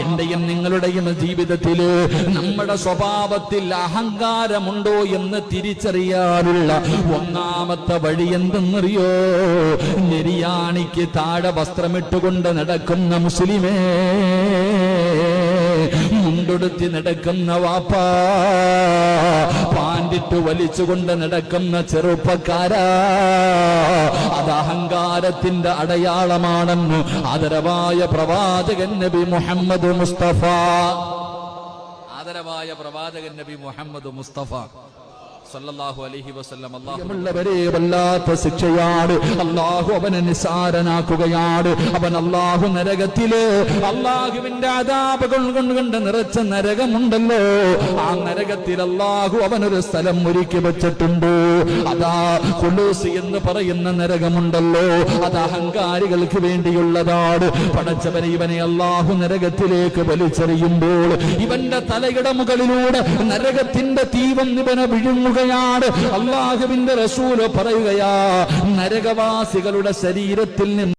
എന്റെയും നിങ്ങളുടെയും ജീവിതത്തിൽ നമ്മുടെ സ്വഭാവത്തിൽ അഹങ്കാരമുണ്ടോ എന്ന് തിരിച്ചറിയാനുള്ള ഒന്നാമത്തെ വഴി എന്തെന്നറിയോ? നെരിയാണിക്ക് താഴെ വസ്ത്രമിട്ടുകൊണ്ട് നടക്കുന്ന മുസ്ലിമേ, മുണ്ടൊടുത്തി നടക്കുന്ന വാപ്പാ, പാൻഡിട്ട് വലിച്ചുകൊണ്ട് നടക്കുന്ന ചെറുപ്പക്കാരാ, അത് അഹങ്കാരത്തിന്റെ അടയാളമാണെന്ന് ആദരവായ പ്രവാചകൻ നബി മുഹമ്മദ് മുസ്തഫ. ആദരവായ പ്രവാചകൻ നബി മുഹമ്മദ് മുസ്തഫ സല്ലല്ലാഹു അലൈഹി വസല്ലം. അല്ലാഹുവരെ വല്ലാത്ത ശിക്ഷയാണ്. അല്ലാഹു അവനെ നിസാരനാക്കുകയാണ്. അവൻ അല്ലാഹു നരകത്തില് അല്ലാഹുവിന്റെ അദാബുകൾ കൊണ്ട് നിറച്ച നരകമുണ്ടല്ലോ, ആ നരകത്തിൽ അല്ലാഹു അവനൊരു സ്ഥലം ഒരുക്കി വെച്ചിട്ടുണ്ട്. അതാ ഖുലൂസ് എന്ന് പറയുന്ന നരകമുണ്ടല്ലോ, അത് അഹങ്കാരികൾക്ക് വേണ്ടിയുള്ളതാണ്. പടച്ചവനെ ഇവനെ അല്ലാഹു നരകത്തിലേക്ക് വലിച്ചെറിയുമ്പോൾ ഇവന്റെ തലയുടെ മുകളിലൂടെ നരകത്തിന്റെ തീവം ഇവനെ വിഴുങ്ങുക. അല്ലാഹുവിന്റെ റസൂൽ പറയുകയാ, നരകവാസികളുടെ ശരീരത്തിൽ നിന്ന്